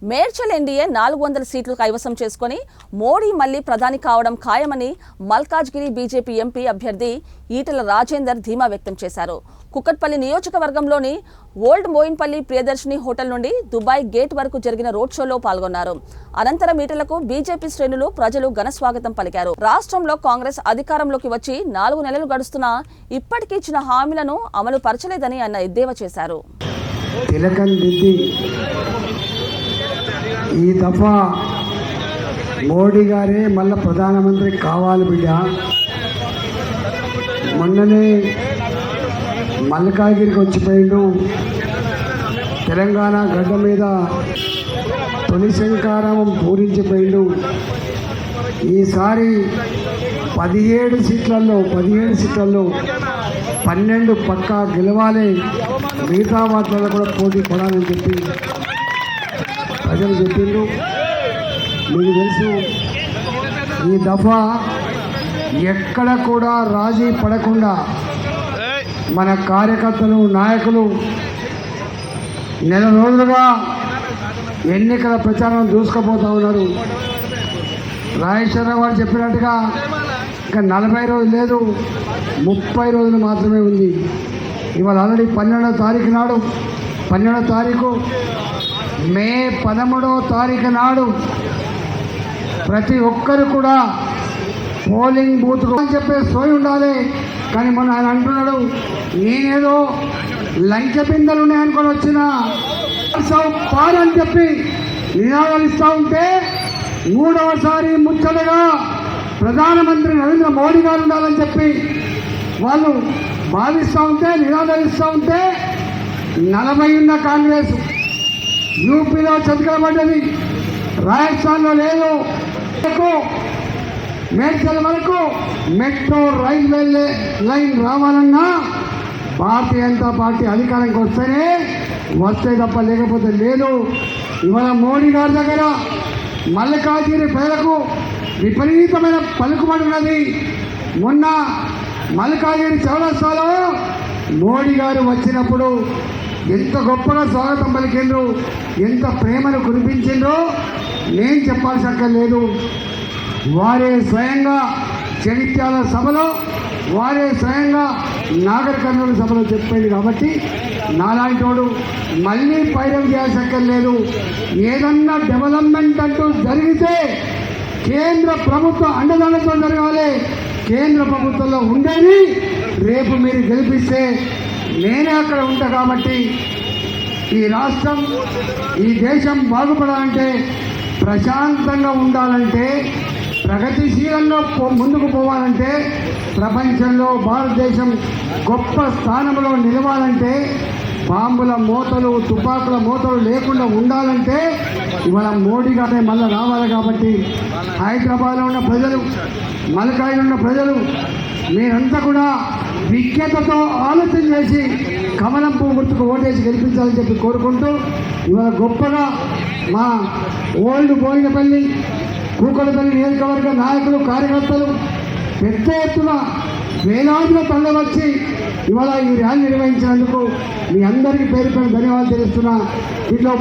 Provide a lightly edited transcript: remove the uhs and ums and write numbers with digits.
Medchal NDA 400 సీట్లు కైవసం చేసుకుని మోడీ మళ్లీ ప్రధాని కావడం ఖాయమని మల్కాజ్గిరి బీజేపీ ఎంపీ అభ్యర్థి ఈటెల రాజేందర్ ధీమా వ్యక్తం చేశారు. కుకట్పల్లి నియోజకవర్గంలోని ఓల్డ్ మోయిన్పల్లి ప్రియదర్శిని హోటల్ నుండి దుబాయ్ గేట్ వరకు జరిగిన రోడ్ షోలో పాల్గొన్నారు. అనంతరం ఈటెలకు బీజేపీ శ్రేణులు ప్రజలు ఘన స్వాగతం పలికారు. రాష్ట్రంలో కాంగ్రెస్ అధికారంలోకి వచ్చి 4 నెలలు గడుస్తున్నా ఇప్పటికీ ఇచ్చిన హామీలను అమలు పరచలేదని ఆయన ఎద్దేవా చేశారు. ఈ దఫా మోడీ గారే మళ్ళీ ప్రధానమంత్రి కావాలి బిడ్డ. మొన్ననే మల్కాజ్గిరికి వచ్చిపోయిండు. తెలంగాణ గడ్డ మీద తొలి శంకారామం పూరించిపోయిండు. ఈసారి 17 సీట్లలో 12 పక్కా గెలవాలి, మిగతా వాటిలో కూడా పోటీ పడాలని చెప్పి ప్రజలు చెప్పిండ్రు. మీకు తెలుసు, ఈ దఫా ఎక్కడ కూడా రాజీ పడకుండా మన కార్యకర్తలు నాయకులు నెల రోజులుగా ఎన్నికల ప్రచారం దూసుకుపోతూ ఉన్నారు. రాజేశ్వరరావు గారు చెప్పినట్టుగా ఇంకా 40 రోజులు లేదు, 30 రోజులు మాత్రమే ఉంది. ఇవాళ ఆల్రెడీ 12వ తారీఖు మే 13వ తారీఖు నాడు ప్రతి ఒక్కరు కూడా పోలింగ్ బూత్ అని చెప్పే సోయి ఉండాలి. కానీ మొన్న ఆయన అంటున్నాడు, నేనేదో లంచ బిందెలు ఉన్నాయనుకొని వచ్చిన పారు అని చెప్పి నినాదాలు ఇస్తూ ఉంటే 3వసారి ముచ్చటగా ప్రధానమంత్రి నరేంద్ర మోడీ గారు ఉండాలని చెప్పి వాళ్ళు భావిస్తూ ఉంటే, నినాదాలు ఇస్తూ ఉంటే 40 ఉన్న కాంగ్రెస్ యూపీలో చతికిలబడ్డది, రాజస్థాన్లో లేదు. మేడ్చల్ వరకు మెట్రో రైల్వే లైన్ రావాలన్నా భారతీయ జనతా పార్టీ అధికారానికి వస్తే తప్ప లేకపోతే లేదు. ఇవాళ మోడీ గారి దగ్గర మల్కాజ్గిరి పేరకు విపరీతమైన పలుకుబడి ఉన్నది. మొన్న మల్కాజ్గిరి చౌరస్తాలో మోడీ గారు వచ్చినప్పుడు ఎంత గొప్పగా స్వాగతం పలికిండ్రు, ఎంత ప్రేమను కురిపించిండ్రో నేను చెప్పాల్సి లేదు. వారే స్వయంగా జగిత్యాల సభలో, వారే స్వయంగా నాగర్ కర్నూలు సభలో చెప్పేది. కాబట్టి నాలాంటి వాడు మళ్ళీ పైరం చేయాల్సక్కర్లేదు. ఏదన్నా డెవలప్మెంట్ అంటూ జరిగితే కేంద్ర ప్రభుత్వ అండదండతో జరగాలి. కేంద్ర ప్రభుత్వంలో ఉండేది రేపు మీరు గెలిపిస్తే నేనే అక్కడ ఉంటా. కాబట్టి ఈ రాష్ట్రం, ఈ దేశం బాగుపడాలంటే, ప్రశాంతంగా ఉండాలంటే, ప్రగతిశీలంగా ముందుకు పోవాలంటే, ప్రపంచంలో భారతదేశం గొప్ప స్థానంలో నిలవాలంటే, బాంబుల మూతలు తుపాకుల మూతలు లేకుండా ఉండాలంటే ఇవాళ మోడీ గారే మళ్ళీ రావాలి. కాబట్టి హైదరాబాద్లో ఉన్న ప్రజలు, మల్కాజ్గిరిలో ఉన్న ప్రజలు మీరంతా కూడా విజ్ఞతతో ఆలోచన చేసి కమలం పువ్వు గుర్తుకు ఓటేసి గెలిపించాలని చెప్పి కోరుకుంటూ, ఇవాళ గొప్పగా మా ఓల్డ్ బోయినపల్లి కూకట్పల్లి నియోజకవర్గ నాయకులు కార్యకర్తలు పెద్ద ఎత్తున వేలాదిగా తరలివచ్చి ఇవాళ ఈ ర్యాలీ నిర్వహించినందుకు మీ అందరికీ పేరు ధన్యవాదాలు తెలుస్తున్నా. దీంట్లో